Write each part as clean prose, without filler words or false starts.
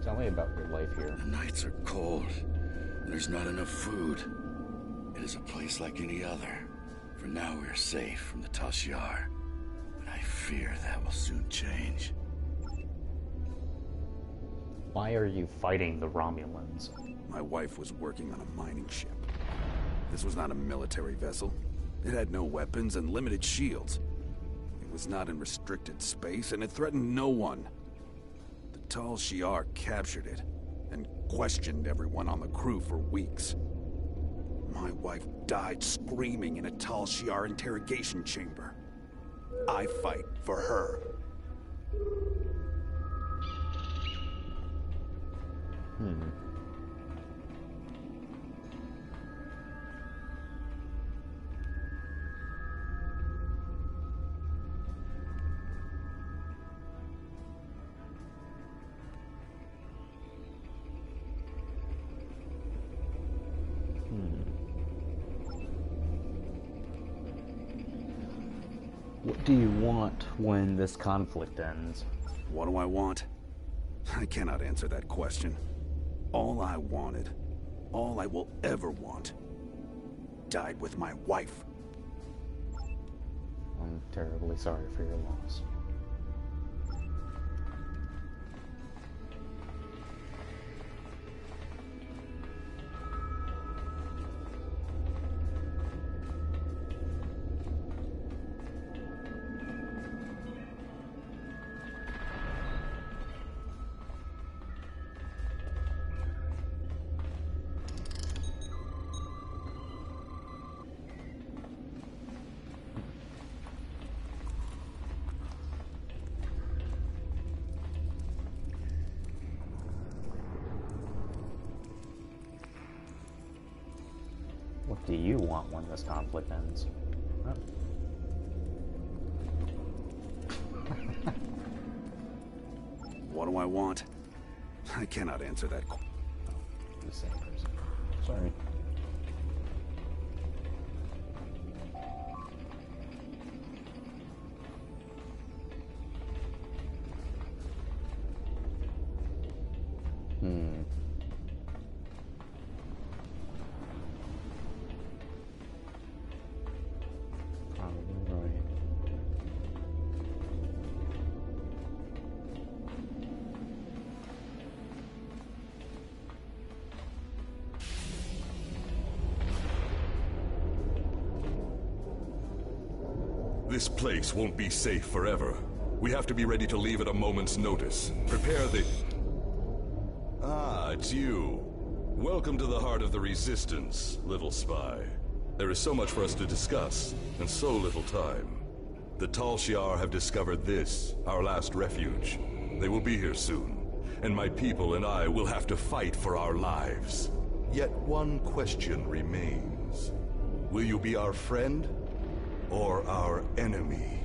Tell me about your life here. The nights are cold, and there's not enough food. It is a place like any other. For now we are safe from the Tal Shiar, but I fear that will soon change. Why are you fighting the Romulans? My wife was working on a mining ship. This was not a military vessel. It had no weapons and limited shields. It was not in restricted space, and it threatened no one. The Tal Shiar captured it, and questioned everyone on the crew for weeks. My wife died screaming in a Tal Shiar interrogation chamber. I fight for her. What do you want when this conflict ends? What do I want? I cannot answer that question. All I wanted, all I will ever want, died with my wife. I'm terribly sorry for your loss. What do you want when this conflict ends? Oh. What do I want? I cannot answer that question. Oh, the same person. Sorry. This place won't be safe forever. We have to be ready to leave at a moment's notice. Prepare the... Ah, it's you. Welcome to the heart of the Resistance, little spy. There is so much for us to discuss, and so little time. The Tal Shiar have discovered this, our last refuge. They will be here soon, and my people and I will have to fight for our lives. Yet one question remains. Will you be our friend? Or our enemy?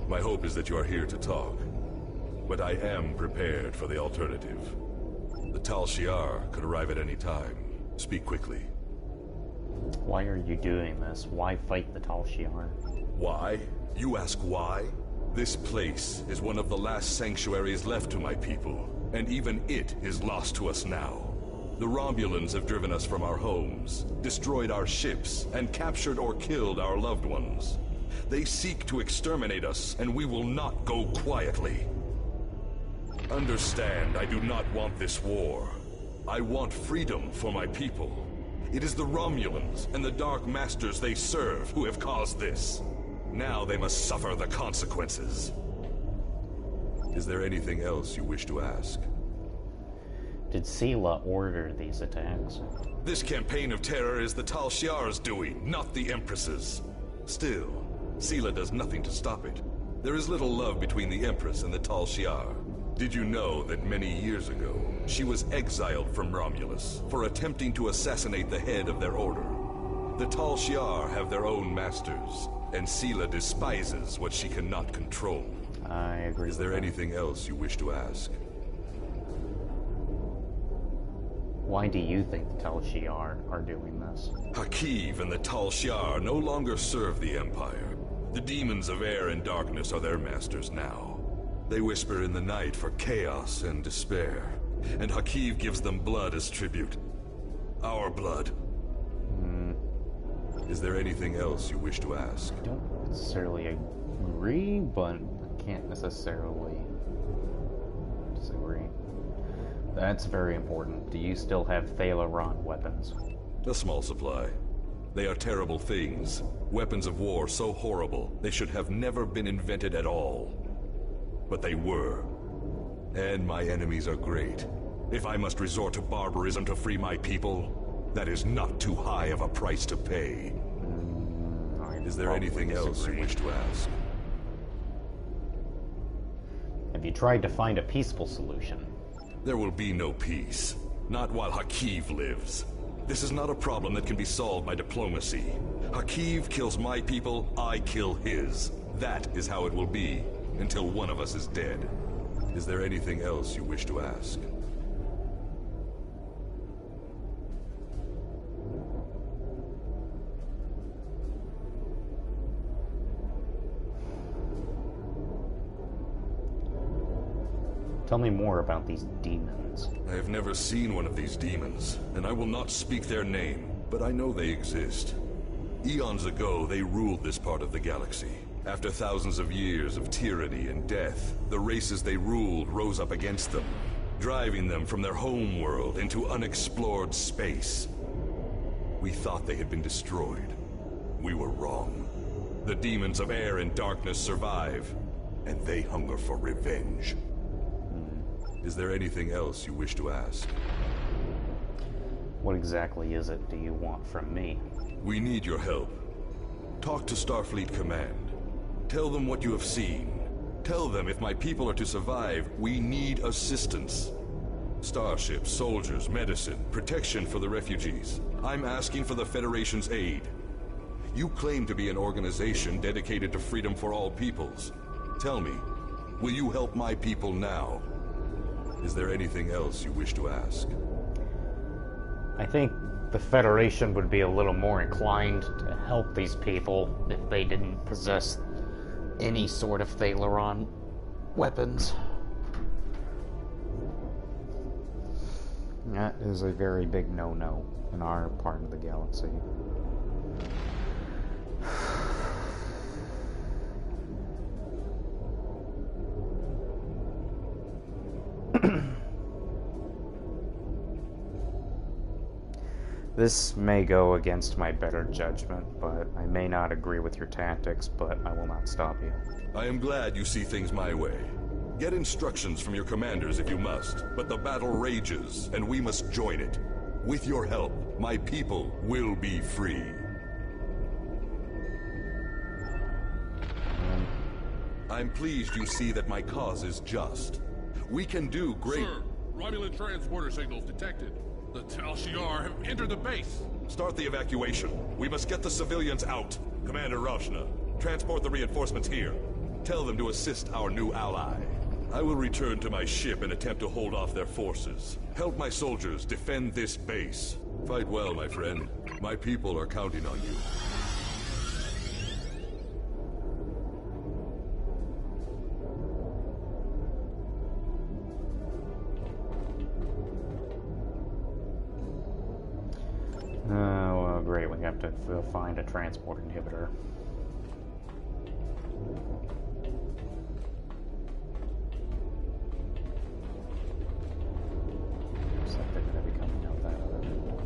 My hope is that you are here to talk, but I am prepared for the alternative. The Tal Shiar could arrive at any time. Speak quickly. Why are you doing this? Why fight the Tal Shiar? Why? You ask why? This place is one of the last sanctuaries left to my people, and even it is lost to us now. The Romulans have driven us from our homes, destroyed our ships, and captured or killed our loved ones. They seek to exterminate us, and we will not go quietly. Understand, I do not want this war. I want freedom for my people. It is the Romulans and the Dark Masters they serve who have caused this. Now they must suffer the consequences. Is there anything else you wish to ask? Did Sela order these attacks? This campaign of terror is the Tal Shiar's doing, not the Empress's. Still, Sela does nothing to stop it. There is little love between the Empress and the Tal Shiar. Did you know that many years ago, she was exiled from Romulus for attempting to assassinate the head of their order? The Tal Shiar have their own masters, and Sela despises what she cannot control. I agree. Is there anything else you wish to ask? Why do you think the Tal Shiar are doing this? Hakiv and the Tal Shiar no longer serve the Empire. The demons of air and darkness are their masters now. They whisper in the night for chaos and despair, and Hakiv gives them blood as tribute. Our blood. Is there anything else you wish to ask? I don't necessarily agree, but I can't necessarily disagree. That's very important. Do you still have Thalaron weapons? A small supply. They are terrible things. Weapons of war so horrible, they should have never been invented at all. But they were. And my enemies are great. If I must resort to barbarism to free my people, that is not too high of a price to pay. Is there anything else you wish to ask? Have you tried to find a peaceful solution? There will be no peace. Not while Hakiv lives. This is not a problem that can be solved by diplomacy. Hakiv kills my people, I kill his. That is how it will be, until one of us is dead. Is there anything else you wish to ask? Tell me more about these demons. I have never seen one of these demons, and I will not speak their name, but I know they exist. Eons ago, they ruled this part of the galaxy. After thousands of years of tyranny and death, the races they ruled rose up against them, driving them from their home world into unexplored space. We thought they had been destroyed. We were wrong. The demons of air and darkness survive, and they hunger for revenge. Is there anything else you wish to ask? What exactly is it do you want from me? We need your help. Talk to Starfleet Command. Tell them what you have seen. Tell them if my people are to survive, we need assistance. Starships, soldiers, medicine, protection for the refugees. I'm asking for the Federation's aid. You claim to be an organization dedicated to freedom for all peoples. Tell me, will you help my people now? Is there anything else you wish to ask? I think the Federation would be a little more inclined to help these people if they didn't possess any sort of Thalaron weapons. That is a very big no-no in our part of the galaxy. This may go against my better judgment, but I may not agree with your tactics, but I will not stop you. I am glad you see things my way. Get instructions from your commanders if you must, but the battle rages, and we must join it. With your help, my people will be free. I'm pleased you see that my cause is just. We can do great... Sir, Romulan transporter signals detected. The Tal Shiar have entered the base. Start the evacuation. We must get the civilians out. Commander Rauschna, transport the reinforcements here. Tell them to assist our new ally. I will return to my ship and attempt to hold off their forces. Help my soldiers defend this base. Fight well, my friend. My people are counting on you. Oh, well, great. We have to find a transport inhibitor. Looks like they're going to be coming out that other door.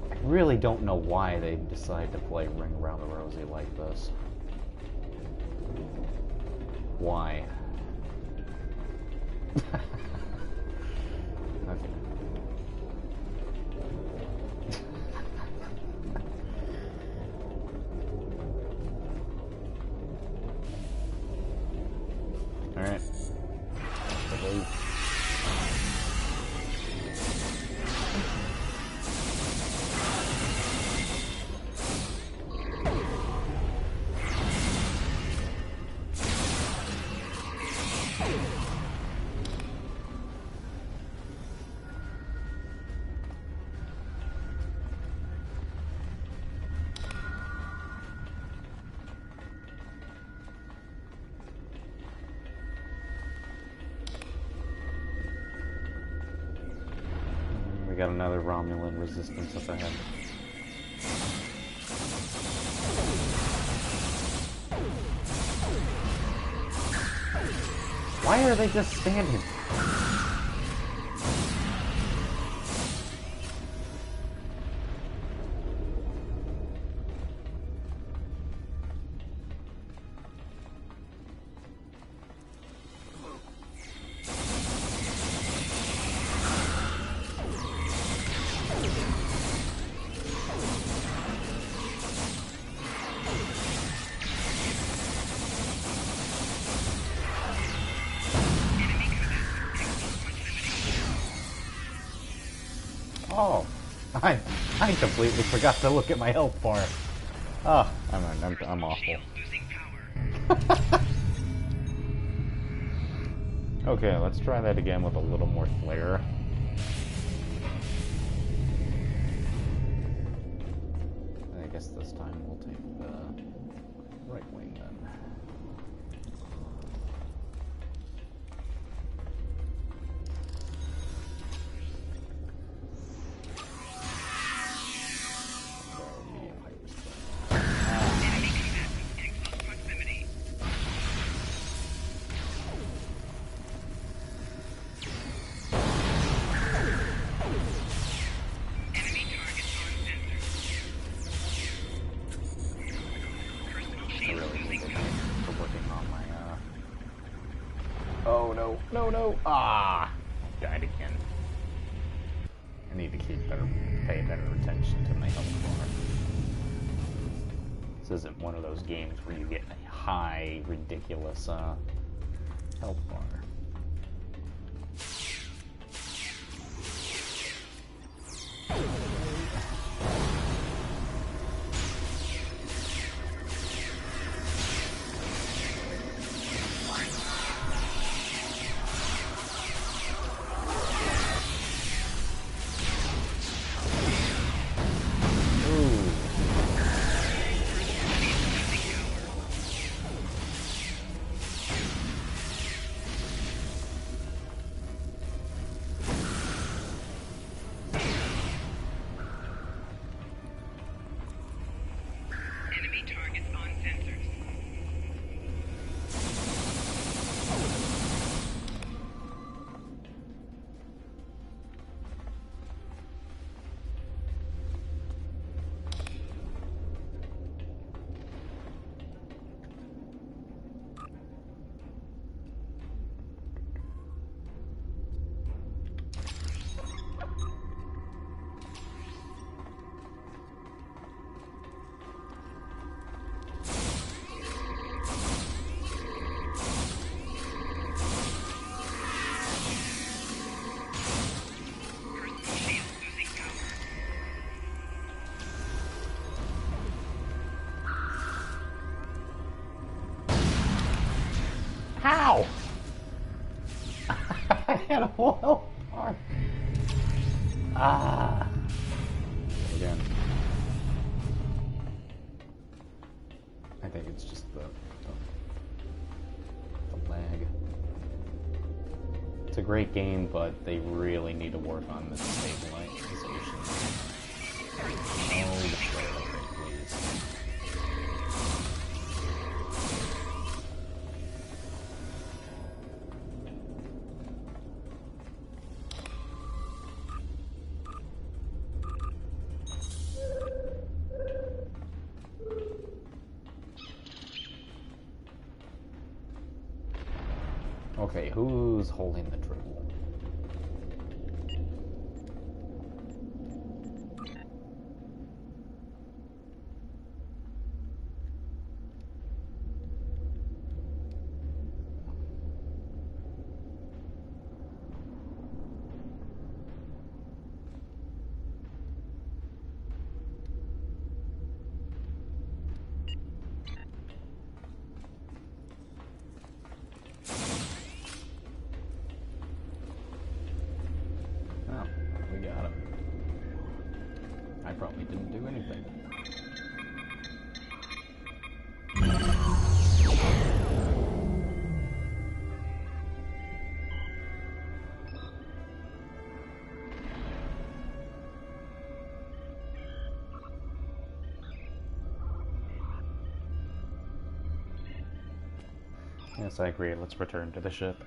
I really don't know why they decide to play Ring Around the Rosie like this. Why? Okay. All right. got another Romulan resistance up ahead. Why are they just standing? Oh, I completely forgot to look at my health bar. Oh, I'm awful. Okay, let's try that again with a little more flair. I guess this time we'll take the right wing then. No! Ah! Died again. I need to pay better attention to my health bar. This isn't one of those games where you get a high, ridiculous, health bar. How? I had a full health bar. Ah. Again. I think it's just the lag. It's a great game, but they really need to work on the stabilization. Oh, please. Okay, who's holding the triple? Yes, I agree. Let's return to the ship.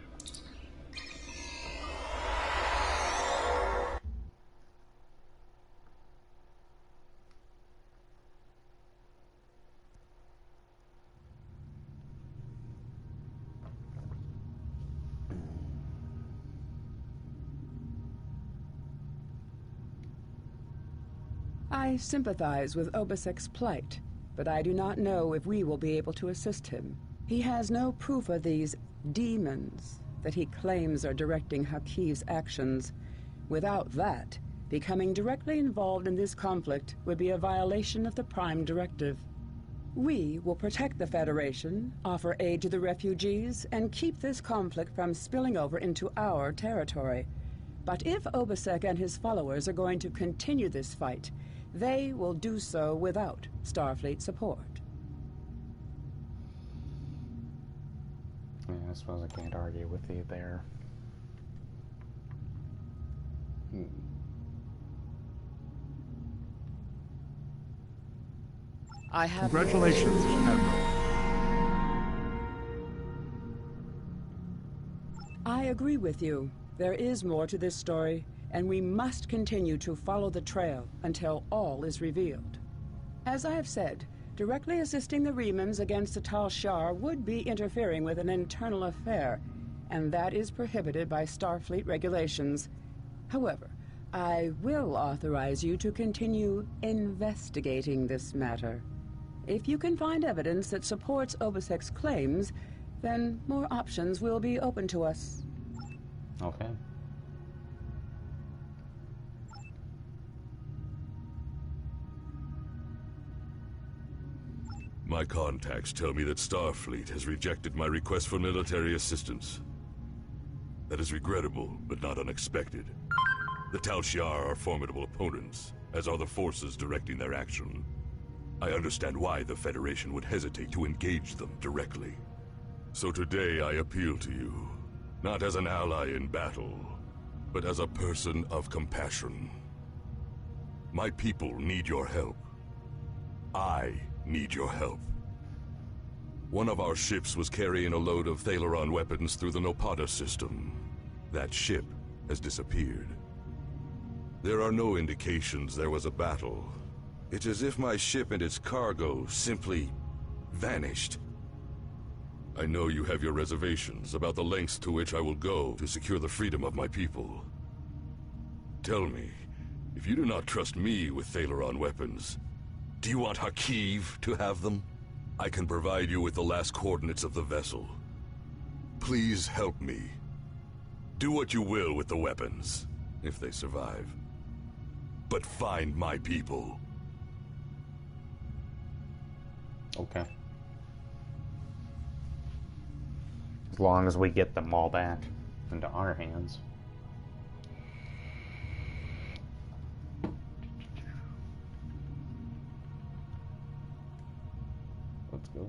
I sympathize with Obasek's plight, but I do not know if we will be able to assist him. He has no proof of these demons that he claims are directing Hakiv's actions. Without that, becoming directly involved in this conflict would be a violation of the Prime Directive. We will protect the Federation, offer aid to the refugees, and keep this conflict from spilling over into our territory. But if Obasek and his followers are going to continue this fight, they will do so without Starfleet support. Yeah, I suppose I can't argue with you there. I have... Congratulations, Admiral. I agree with you. There is more to this story, and we must continue to follow the trail until all is revealed. As I have said, directly assisting the Remans against the Tal Shiar would be interfering with an internal affair, and that is prohibited by Starfleet regulations. However, I will authorize you to continue investigating this matter. If you can find evidence that supports Obasek's claims, then more options will be open to us. Okay. My contacts tell me that Starfleet has rejected my request for military assistance. That is regrettable, but not unexpected. The Tal Shiar are formidable opponents, as are the forces directing their action. I understand why the Federation would hesitate to engage them directly. So today I appeal to you, not as an ally in battle, but as a person of compassion. My people need your help. I need your help. One of our ships was carrying a load of Thalaron weapons through the Nopata system. That ship has disappeared. There are no indications there was a battle. It's as if my ship and its cargo simply vanished. I know you have your reservations about the lengths to which I will go to secure the freedom of my people. Tell me, if you do not trust me with Thalaron weapons, do you want Hakiv to have them? I can provide you with the last coordinates of the vessel. Please help me. Do what you will with the weapons, if they survive. But find my people. Okay. As long as we get them all back into our hands. Let's go.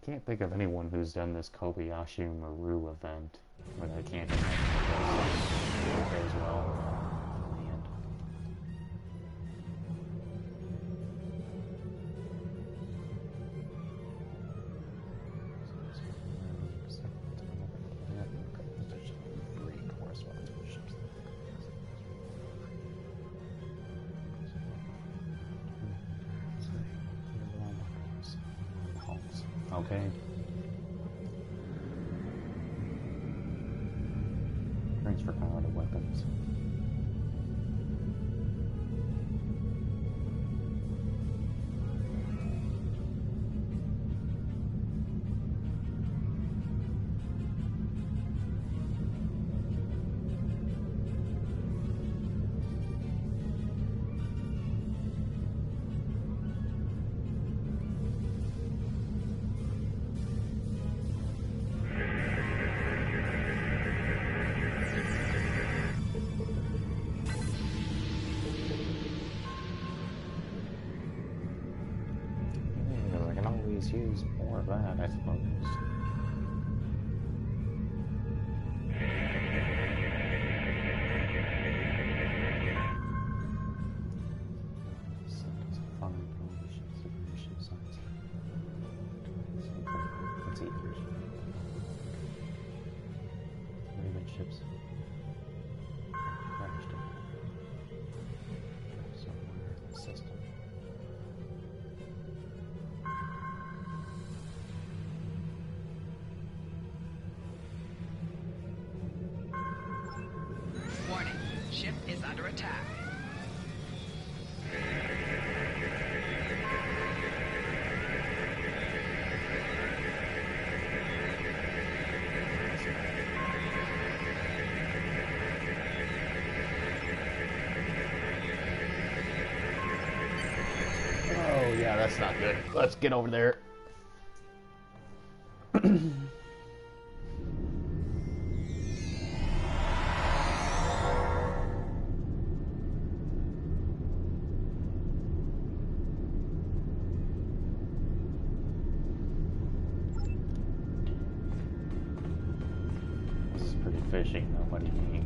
I can't think of anyone who's done this Kobayashi Maru event where they can't connect as well in the end. Okay. Transfer power to weapons. Use more of that, I suppose. Let's see. Raven ships. Somewhere in the system. Ship is under attack. Oh yeah, that's not good. Let's get over there. Fishing, nobody being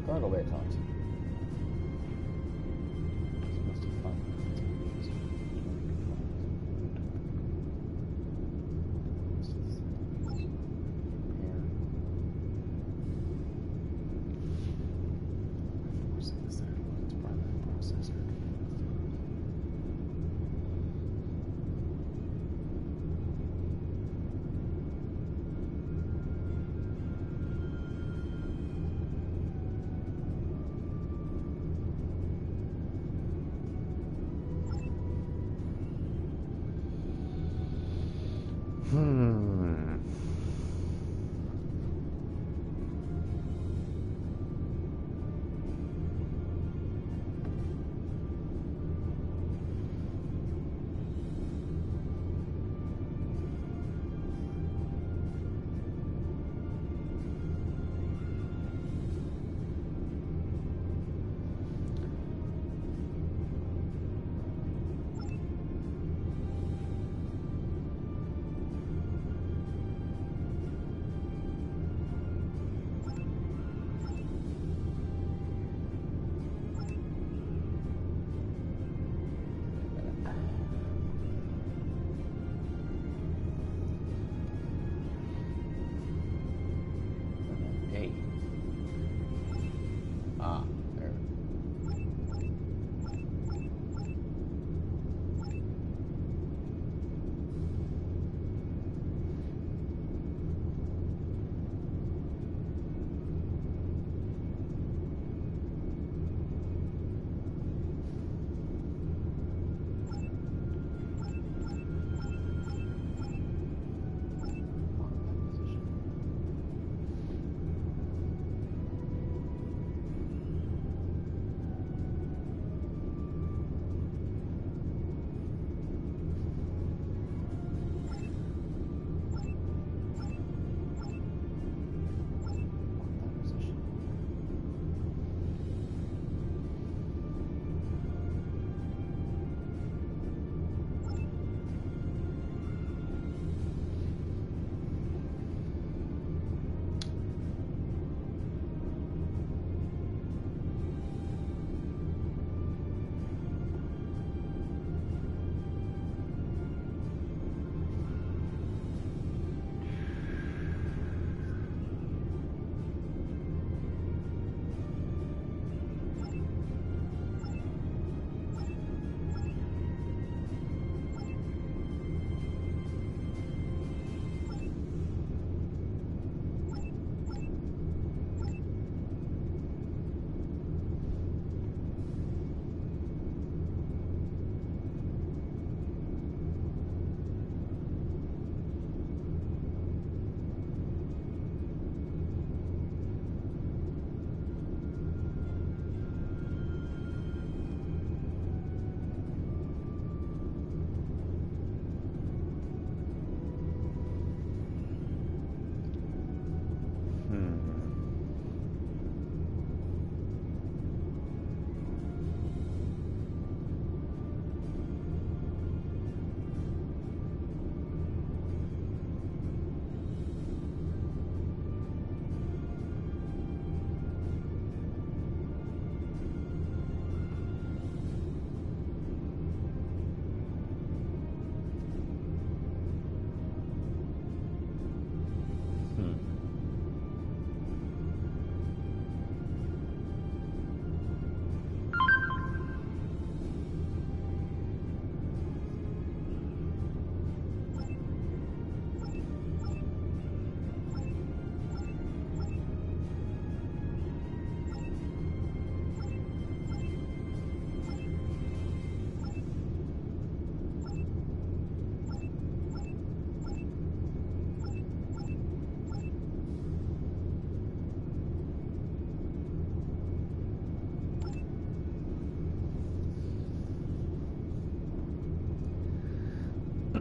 cargo bay talks.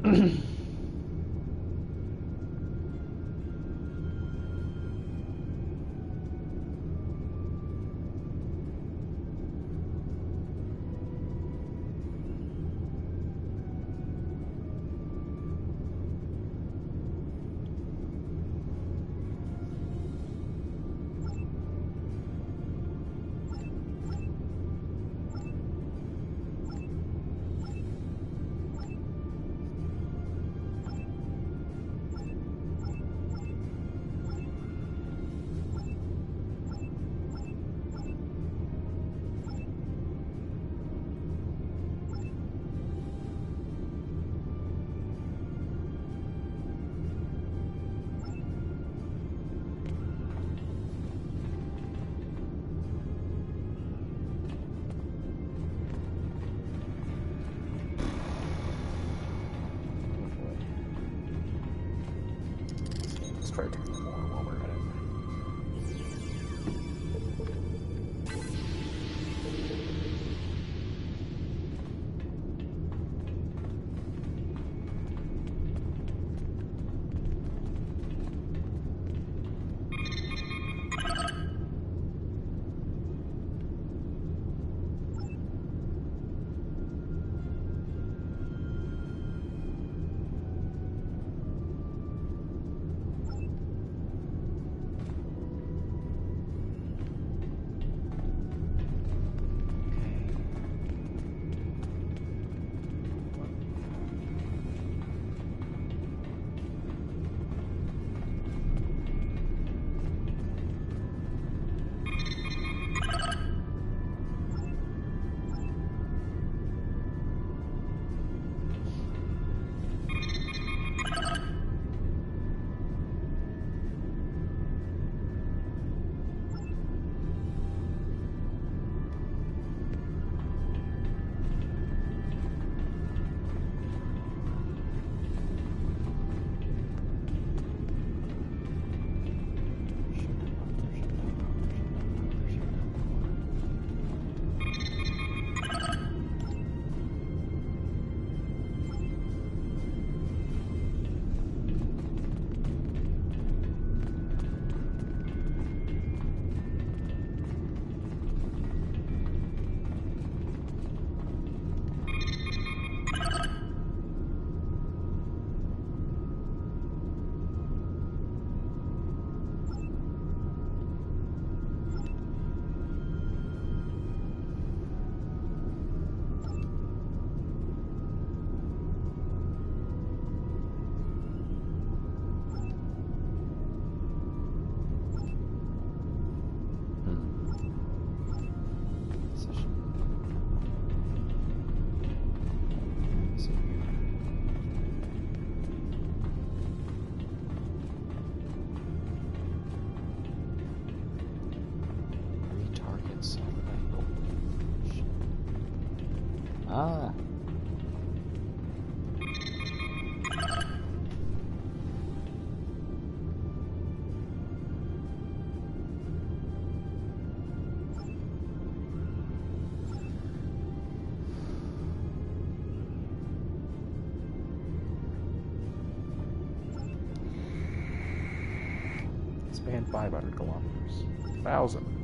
Try to do more while we're at it. Ah. Span 500 kilometers. 1,000.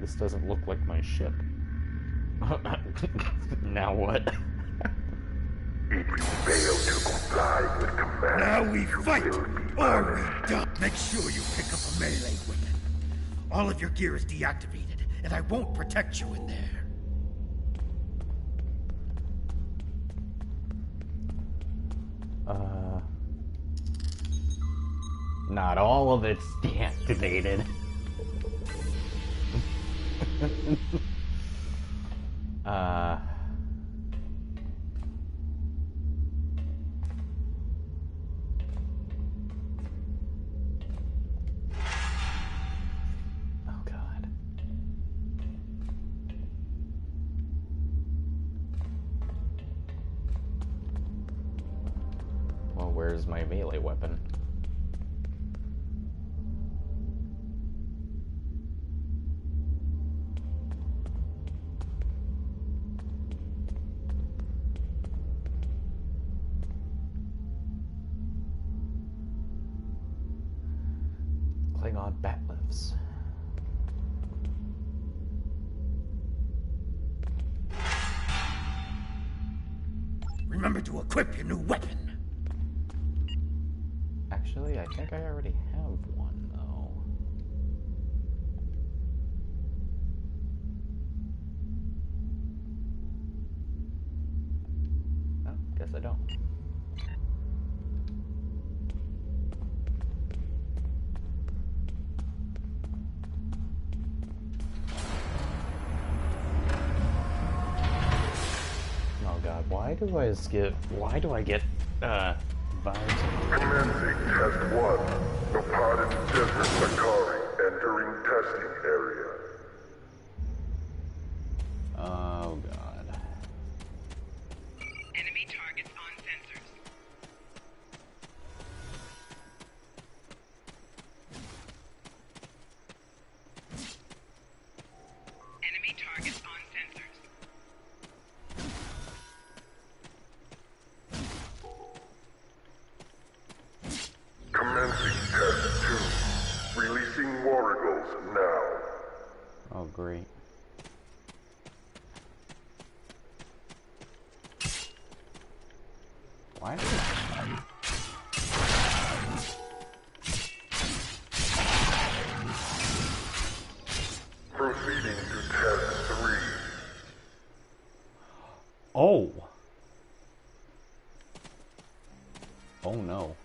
This doesn't look like my ship. Now what? If you fail to comply with commands, Now we fight, you will be or punished. we don't. Make sure you pick up a melee weapon. All of your gear is deactivated, and I won't protect you in there. Not all of it's deactivated. Oh God. Well, where's my melee weapon? Klingon bat lifts. Remember to equip your new weapon. Actually, I think I already have one, though. Oh, guess I don't. Oh God, why do I get vibes? Commencing Test 1. The pod in Desert Valkyrie entering testing area. Oh God. Enemy targets on sensors. Enemy targets on sensors. Commencing Test 2. Releasing Warrigals now. Oh great. Why? Proceeding to Test 3. Oh. Oh no.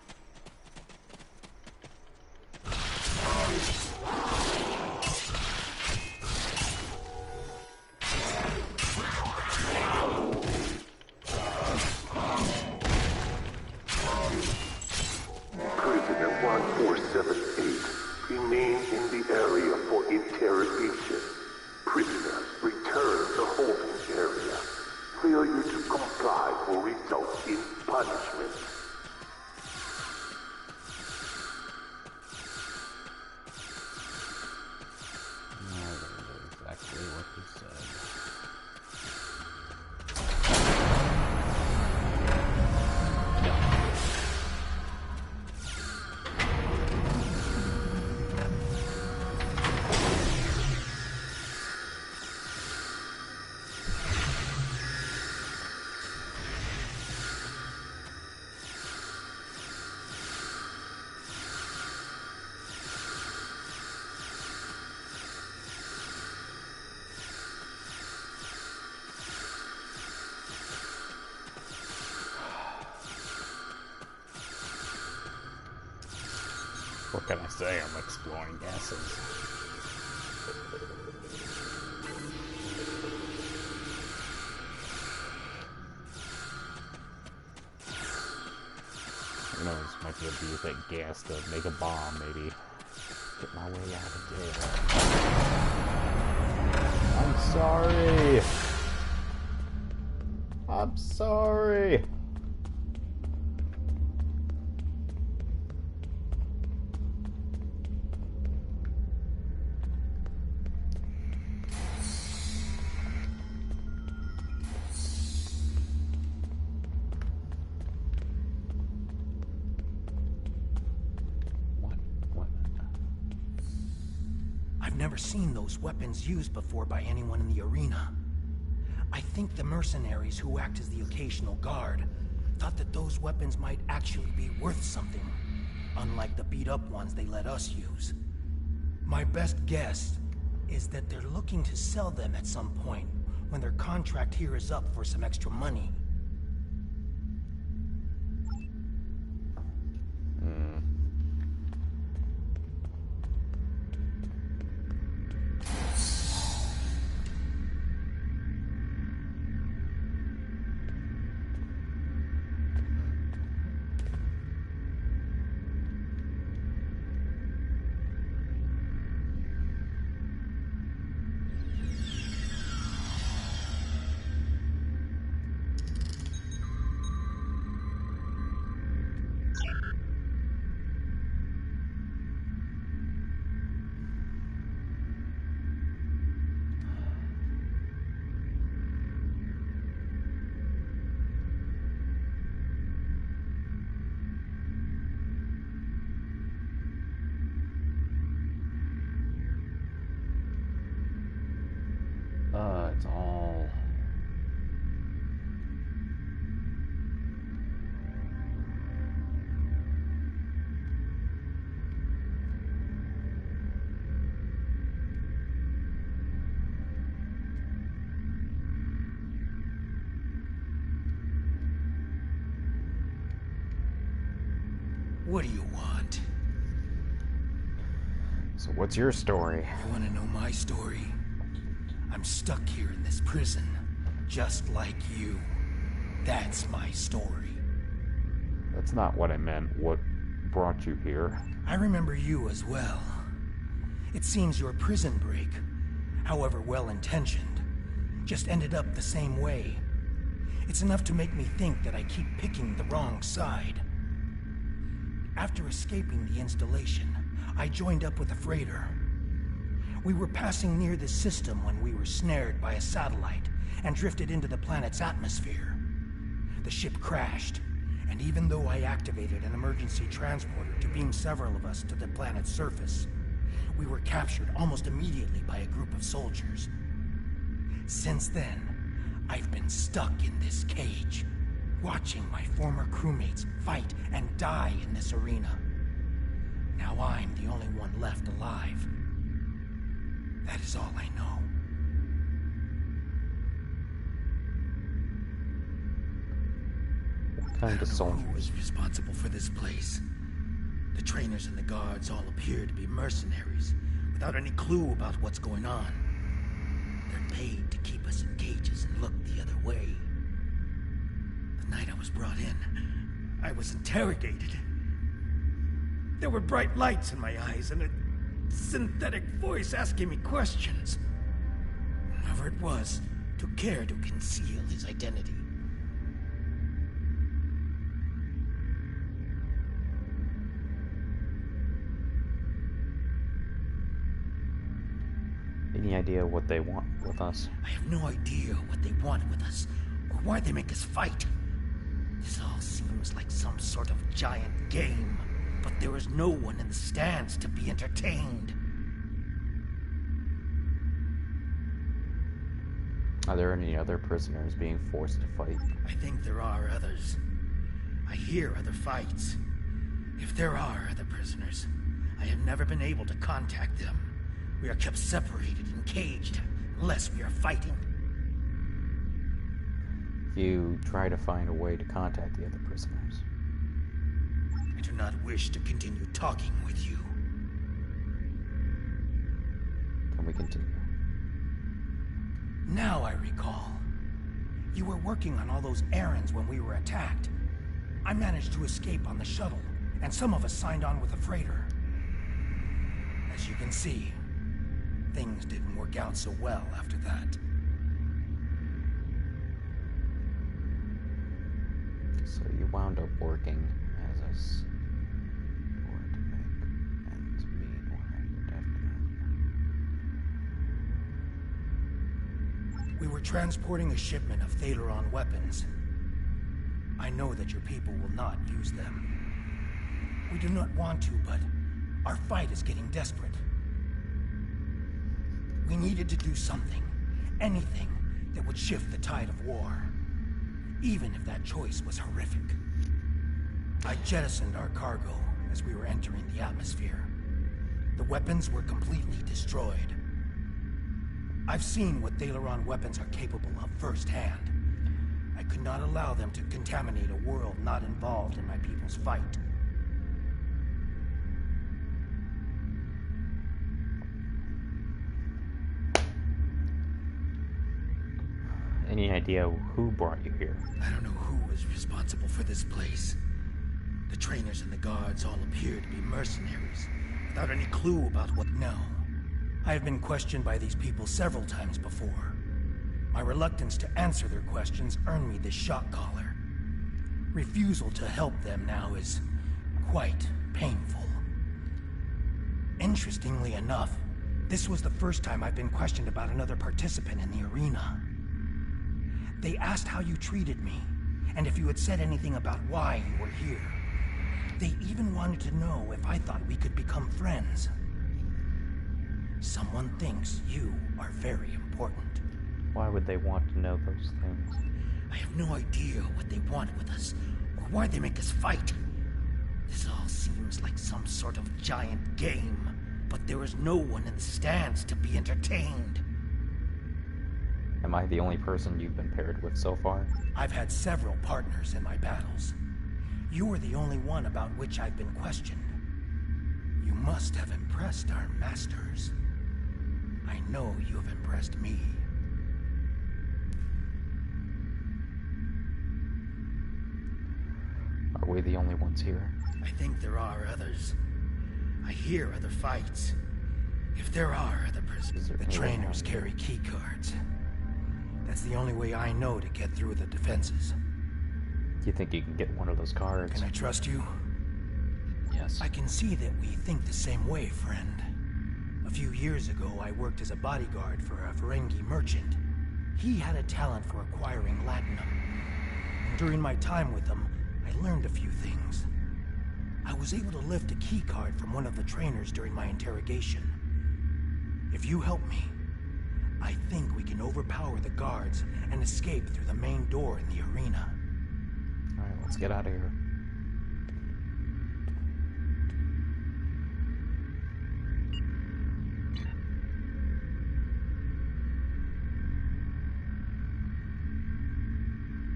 Prisoner 1478. Remain in the area for interrogation. Prisoner, return to holding area. Failure to comply will result in punishment. Exactly what he said. What can I say? I'm exploring gases. Who knows? Might be able to use that gas to make a bomb, maybe. Get my way out of there. I'm sorry. I'm sorry. I've never seen those weapons used before by anyone in the arena. I think the mercenaries who act as the occasional guard thought that those weapons might actually be worth something, unlike the beat-up ones they let us use. My best guess is that they're looking to sell them at some point when their contract here is up for some extra money. It's all... What do you want? So what's your story? You want to know my story? I'm stuck here in this prison, just like you. That's my story. That's not what I meant. What brought you here? I remember you as well. It seems your prison break, however well-intentioned, just ended up the same way. It's enough to make me think that I keep picking the wrong side. After escaping the installation, I joined up with a freighter. We were passing near this system when we were snared by a satellite and drifted into the planet's atmosphere. The ship crashed, and even though I activated an emergency transporter to beam several of us to the planet's surface, we were captured almost immediately by a group of soldiers. Since then, I've been stuck in this cage, watching my former crewmates fight and die in this arena. Now I'm the only one left alive. That is all I know. What kind of soldiers? Who was responsible for this place? The trainers and the guards all appear to be mercenaries, without any clue about what's going on. They're paid to keep us in cages and look the other way. The night I was brought in, I was interrogated. There were bright lights in my eyes and a synthetic voice asking me questions. Whoever it was took care to conceal his identity. Any idea what they want with us? I have no idea what they want with us, or why they make us fight. This all seems like some sort of giant game, but there is no one in the stands to be entertained. Are there any other prisoners being forced to fight? I think there are others. I hear other fights. If there are other prisoners, I have never been able to contact them. We are kept separated and caged, unless we are fighting. You try to find a way to contact the other prisoners. I do not wish to continue talking with you. Can we continue? Now I recall. You were working on all those errands when we were attacked. I managed to escape on the shuttle, and some of us signed on with a freighter. As you can see, things didn't work out so well after that. So you wound up working as a or to make ends meet or have your death demand. We were transporting a shipment of Thaleron weapons. I know that your people will not use them. We do not want to, but our fight is getting desperate. We needed to do something, anything that would shift the tide of war, even if that choice was horrific. I jettisoned our cargo as we were entering the atmosphere. The weapons were completely destroyed. I've seen what Thalaron weapons are capable of firsthand. I could not allow them to contaminate a world not involved in my people's fight. Any idea who brought you here? I don't know who was responsible for this place. The trainers and the guards all appear to be mercenaries, without any clue about what. No. I have been questioned by these people several times before. My reluctance to answer their questions earned me this shock collar. Refusal to help them now is quite painful. Interestingly enough, this was the first time I've been questioned about another participant in the arena. They asked how you treated me, and if you had said anything about why you were here. They even wanted to know if I thought we could become friends. Someone thinks you are very important. Why would they want to know those things? I have no idea what they want with us, or why they make us fight. This all seems like some sort of giant game, but there is no one in the stands to be entertained. Am I the only person you've been paired with so far? I've had several partners in my battles. You are the only one about which I've been questioned. You must have impressed our masters. I know you have impressed me. Are we the only ones here? I think there are others. I hear other fights. If there are other prisoners, the trainers carry key cards. That's the only way I know to get through the defenses. Do you think you can get one of those cards? Can I trust you? Yes. I can see that we think the same way, friend. A few years ago, I worked as a bodyguard for a Ferengi merchant. He had a talent for acquiring latinum. And during my time with him, I learned a few things. I was able to lift a key card from one of the trainers during my interrogation. If you help me, I think we can overpower the guards and escape through the main door in the arena. Alright, let's get out of here.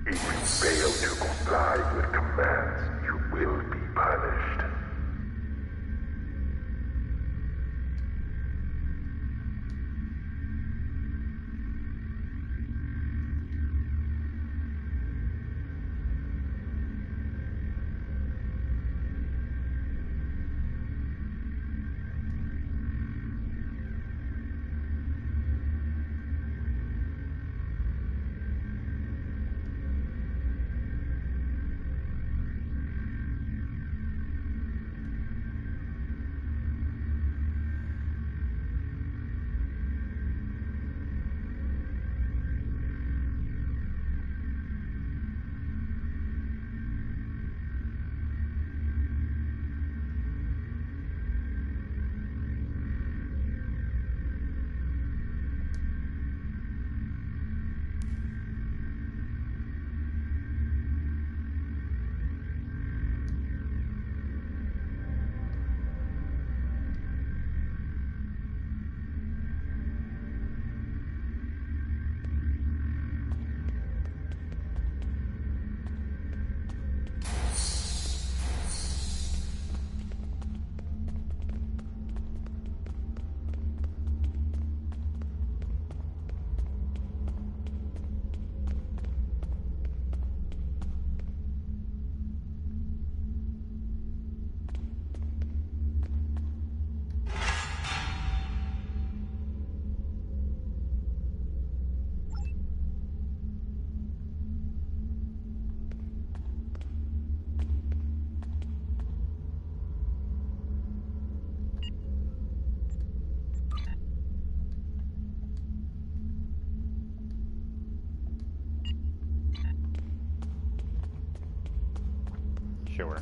If you fail to comply with commands, you will be punished. Sure.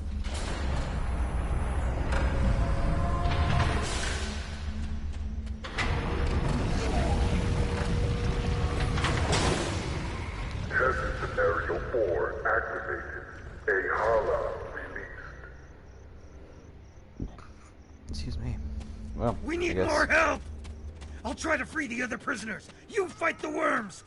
Valhalla released. Excuse me. Well, We I need guess- more help! I'll try to free the other prisoners. You fight the worms!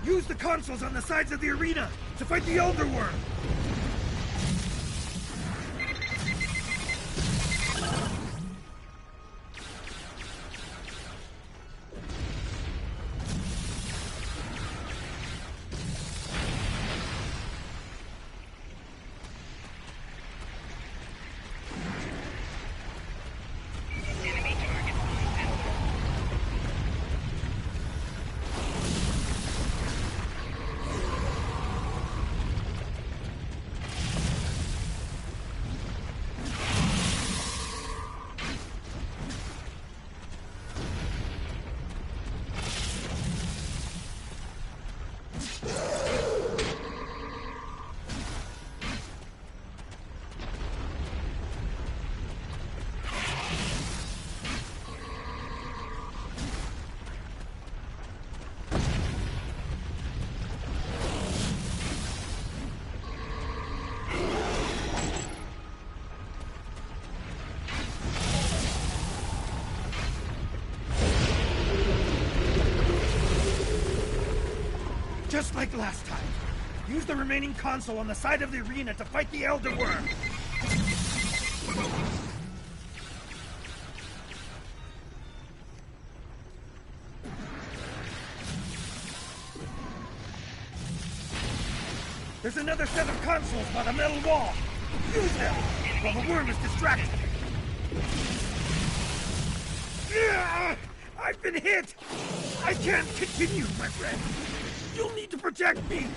Use the consoles on the sides of the arena to fight the Elder Worm! Enemy target on sensors. Just like last time. Use the remaining console on the side of the arena to fight the Elder Worm. There's another set of consoles by the metal wall. Use them while the worm is distracted. Yeah, I've been hit! I can't continue, my friend. You'll need to protect me.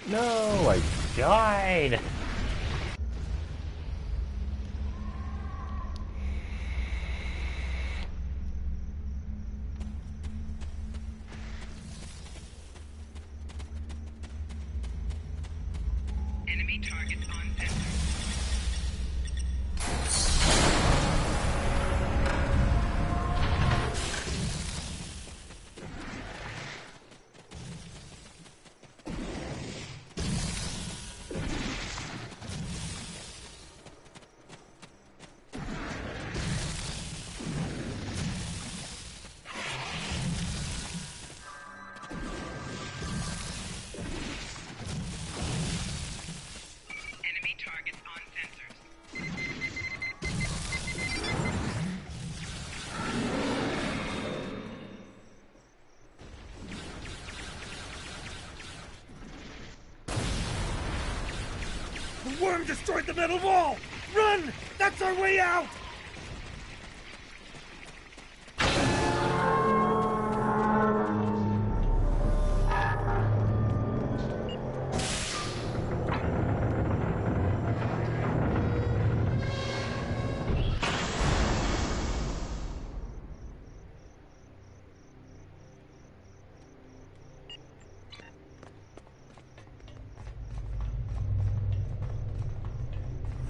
No, I died. Enemy targets on sensors. Enemy targets on sensors. The worm destroyed the metal wall! Run! That's our way out!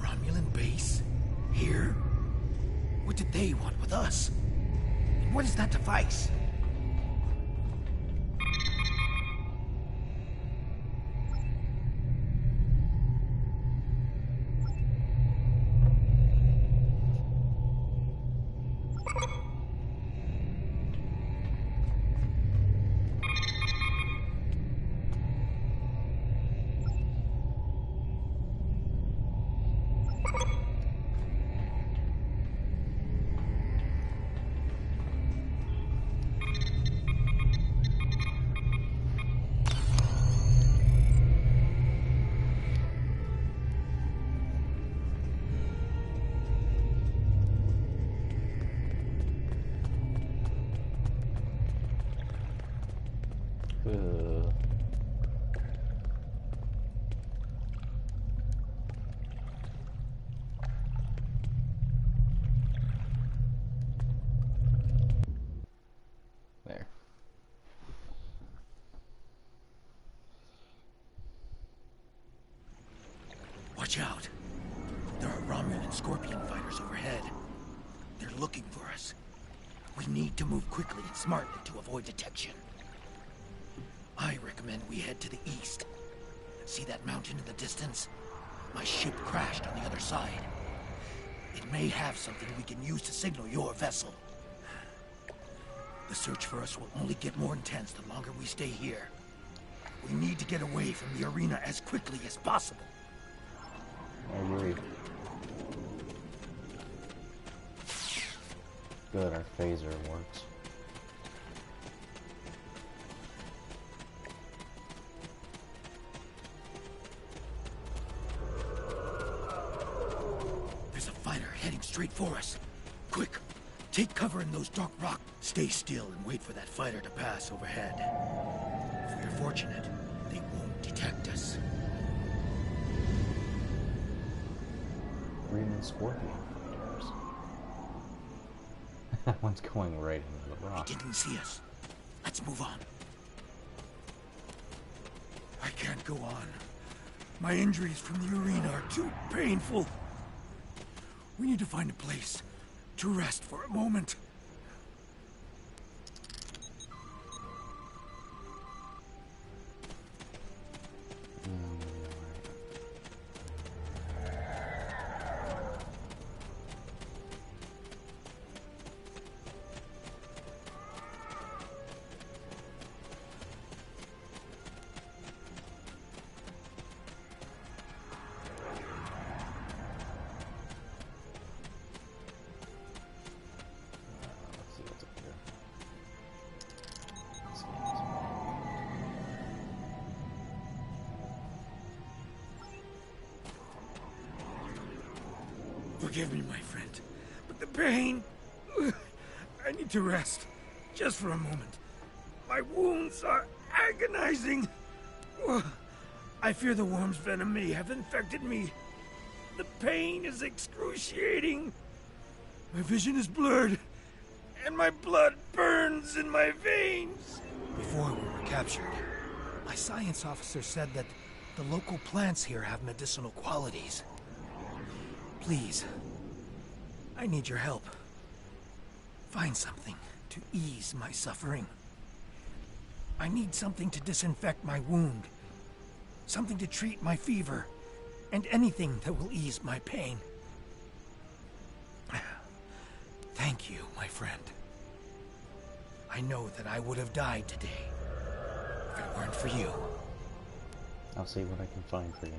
Romulan base? Here? What did they want with us? And what is that device? Ugh. There. Watch out. There are Romulan Scorpion fighters overhead. They're looking for us. We need to move quickly and smartly to avoid detection. I recommend we head to the east. See that mountain in the distance? My ship crashed on the other side. It may have something we can use to signal your vessel. The search for us will only get more intense the longer we stay here. We need to get away from the arena as quickly as possible. I agree. Good, our phaser works. There's a fighter heading straight for us. Quick, take cover in those dark rocks. Stay still and wait for that fighter to pass overhead. If we're fortunate, they won't detect us. Green and Scorpion fighters. That one's going right into the rock. He didn't see us. Let's move on. I can't go on. My injuries from the arena are too painful. We need to find a place to rest for a moment. Forgive me, my friend, but the pain... I need to rest, just for a moment. My wounds are agonizing. I fear the worm's venom may have infected me. The pain is excruciating. My vision is blurred, and my blood burns in my veins. Before we were captured, my science officer said that the local plants here have medicinal qualities. Please, I need your help. Find something to ease my suffering. I need something to disinfect my wound, something to treat my fever, and anything that will ease my pain. Thank you, my friend. I know that I would have died today if it weren't for you. I'll see what I can find for you.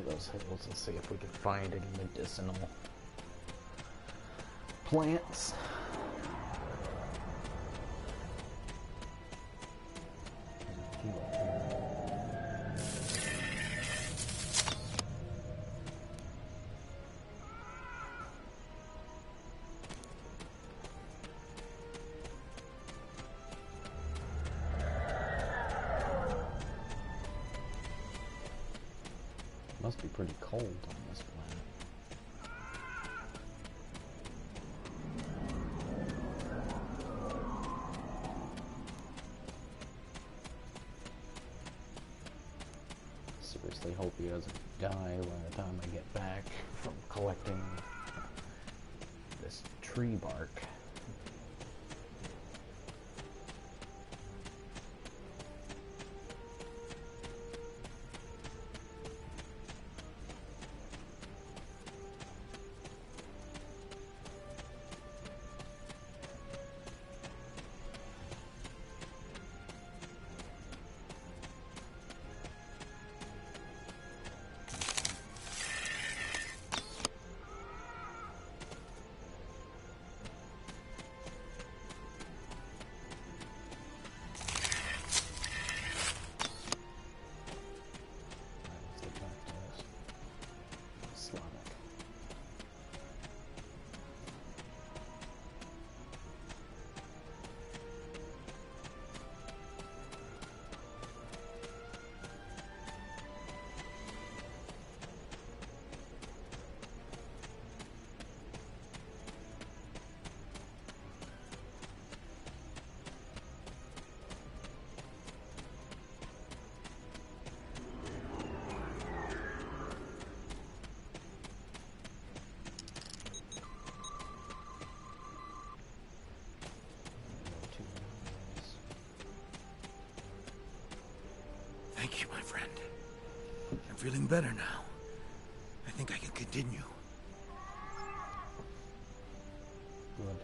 Those hills and see if we can find any medicinal plants. pretty cold on this planet. Seriously hope he doesn't die by the time I get back from collecting this tree bark. Thank you, my friend. I'm feeling better now. I think I can continue. Good.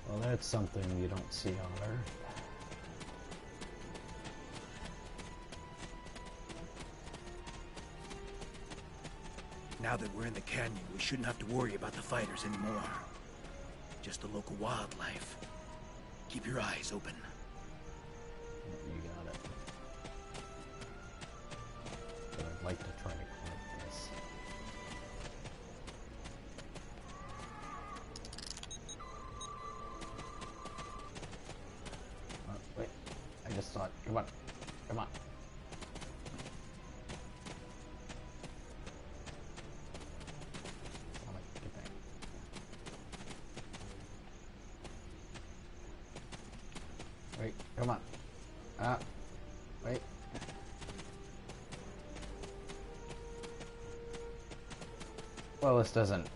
Well, that's something you don't see on Earth. Now that we're in the canyon, we shouldn't have to worry about the fighters anymore. Just the local wildlife. Keep your eyes open. You got it. But I'd like to try to collect this. Wait. I just saw it. Come on. Come on. Wait, come on. Wait. Well, this doesn't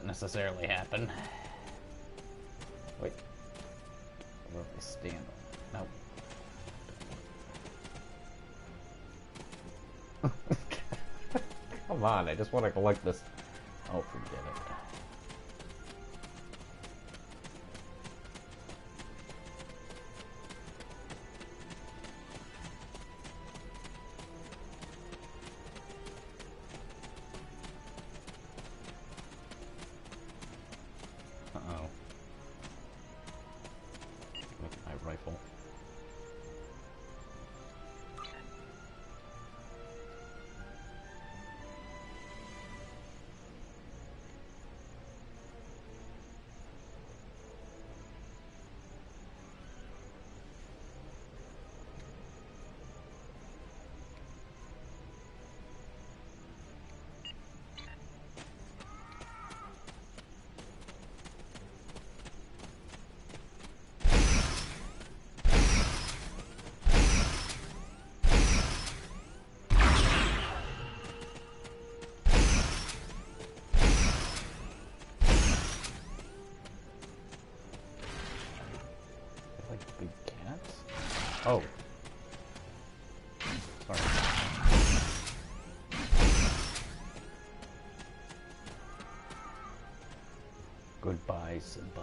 necessarily happen. Wait. Where do I stand? No. Come on, I just want to collect this. Oh, forget it. Uh-oh. Look at my rifle. Big cats? Oh. Sorry. Goodbye, Simba.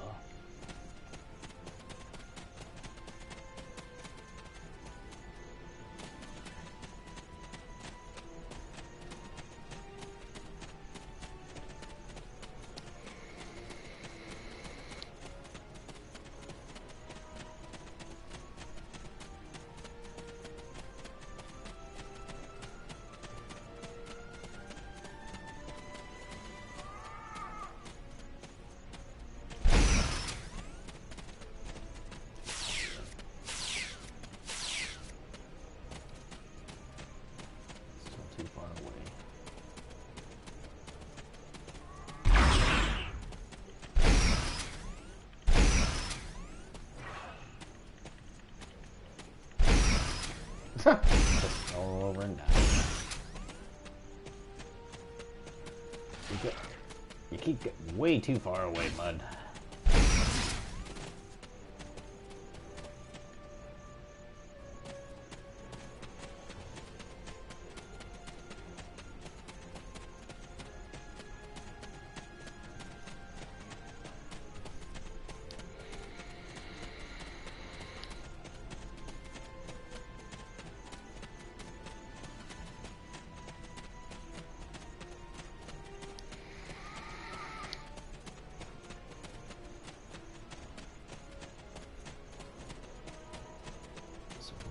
Just all over and die. You keep getting way too far away, bud.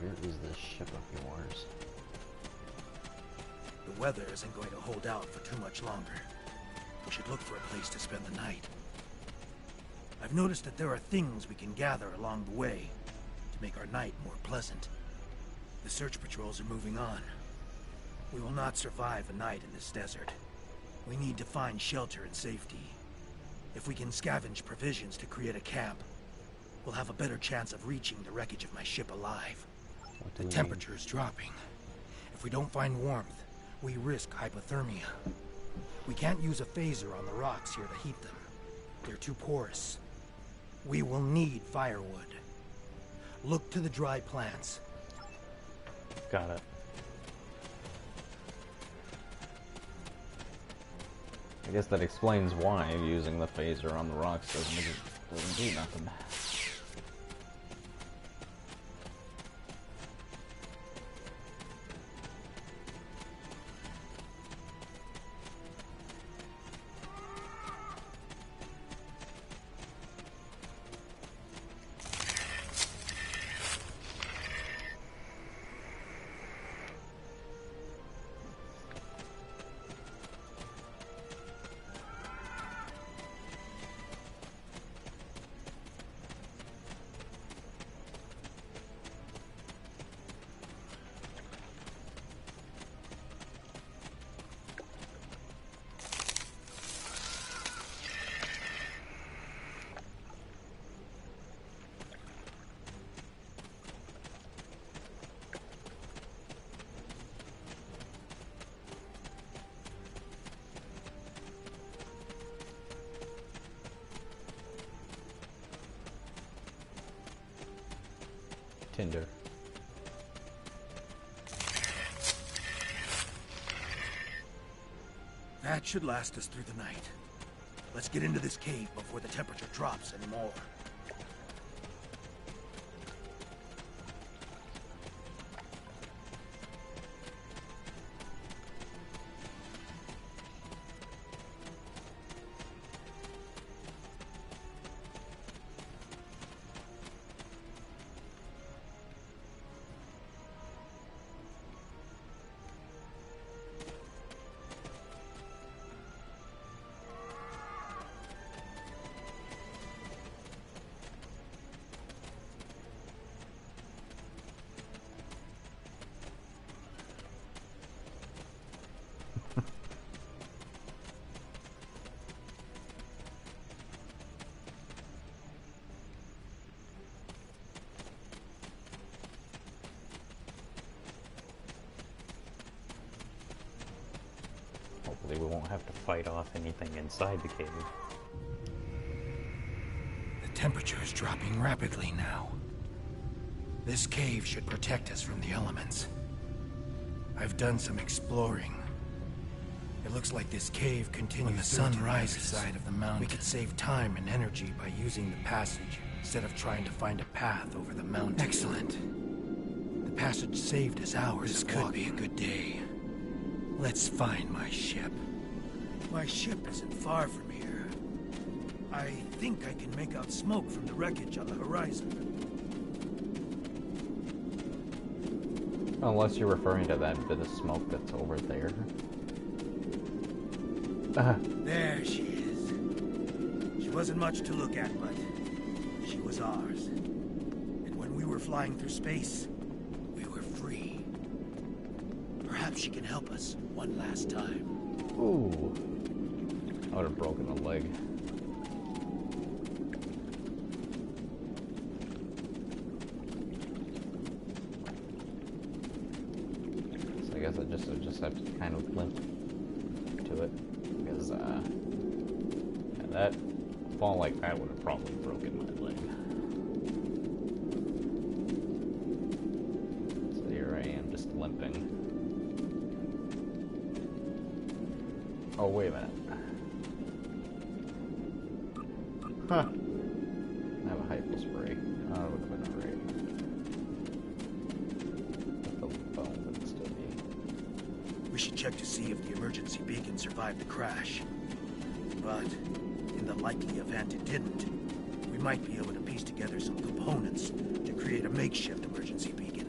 Where is this ship of yours? The weather isn't going to hold out for too much longer. We should look for a place to spend the night. I've noticed that there are things we can gather along the way to make our night more pleasant. The search patrols are moving on. We will not survive a night in this desert. We need to find shelter and safety. If we can scavenge provisions to create a camp, we'll have a better chance of reaching the wreckage of my ship alive. The temperature is dropping. If we don't find warmth, we risk hypothermia. We can't use a phaser on the rocks here to heat them. They're too porous. We will need firewood. Look to the dry plants. Got it. I guess that explains why using the phaser on the rocks doesn't do nothing. Tinder. That should last us through the night. Let's get into this cave before the temperature drops anymore. Hopefully we won't have to fight off anything inside the cave. The temperature is dropping rapidly now. This cave should protect us from the elements. I've done some exploring. It looks like this cave continues when the sun rises side of the mountain. We could save time and energy by using the passage instead of trying to find a path over the mountain. Excellent. The passage saved us hours. This could be a good day. Let's find my ship. My ship isn't far from here. I think I can make out smoke from the wreckage on the horizon. Unless you're referring to that bit of smoke that's over there. There she is. She wasn't much to look at, but she was ours. And when we were flying through space, we were free. Perhaps she can help us one last time. Ooh. I would have broken a leg. guess I just have to kind of limp to it, because yeah, that fall like that would have probably broken my leg. So here I am, just limping. Oh, wait a minute. Huh. I have a hypo spray. Oh, it would have been alright. But the phone would still be. We should check to see if the emergency beacon survived the crash. But in the likely event it didn't, we might be able to piece together some components to create a makeshift emergency beacon.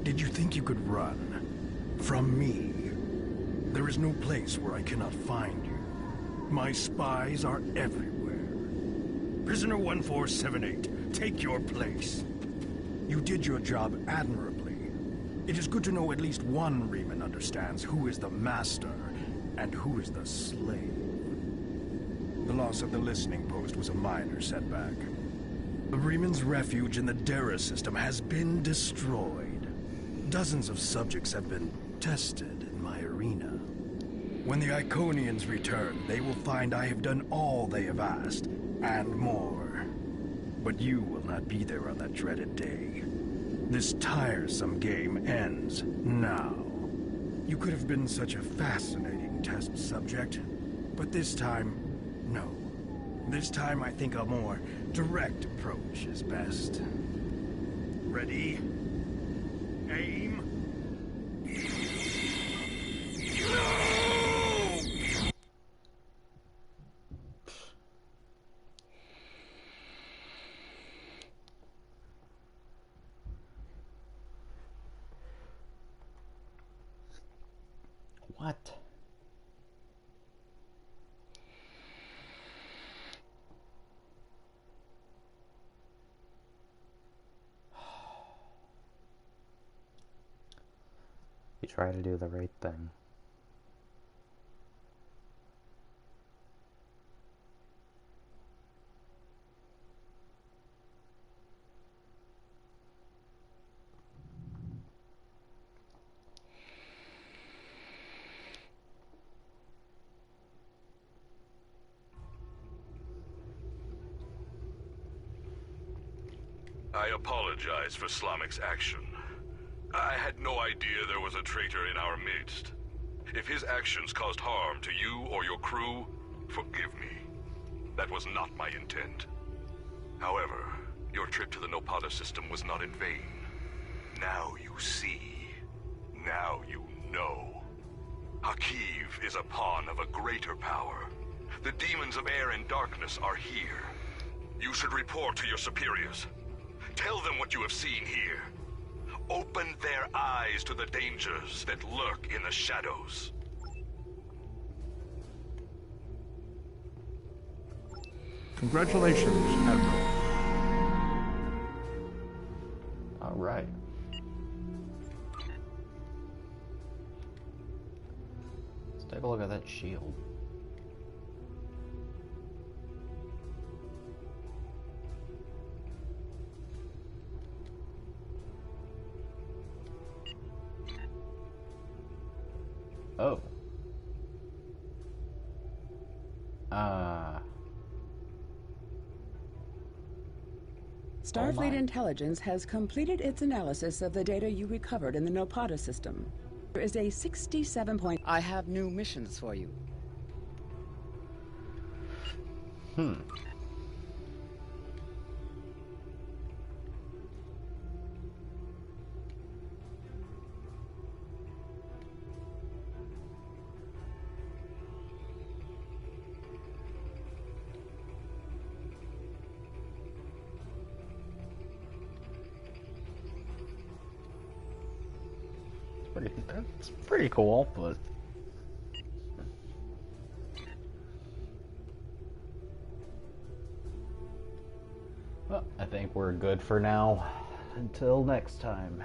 Did you think you could run from me? There is no place where I cannot find you. My spies are everywhere. Prisoner 1478, take your place. You did your job admirably. It is good to know at least one Reman understands who is the master and who is the slave. The loss of the listening post was a minor setback. The Reman's refuge in the Dera system has been destroyed. Dozens of subjects have been tested in my arena. When the Iconians return, they will find I have done all they have asked, and more. But you will not be there on that dreaded day. This tiresome game ends now. You could have been such a fascinating test subject. But this time, no. This time I think a more direct approach is best. Ready? Aim. What? You try to do the right thing. I apologize for Slamic's action. I had no idea there was a traitor in our midst. If his actions caused harm to you or your crew, forgive me. That was not my intent. However, your trip to the Nopata system was not in vain. Now you see. Now you know. Hakiv is a pawn of a greater power. The demons of air and darkness are here. You should report to your superiors. Tell them what you have seen here. Open their eyes to the dangers that lurk in the shadows. Congratulations, Admiral. All right. Let's take a look at that shield. Oh. Starfleet Intelligence has completed its analysis of the data you recovered in the Nopata system. There is a 67 point... I have new missions for you. It's pretty cool, but well, I think we're good for now. Until next time.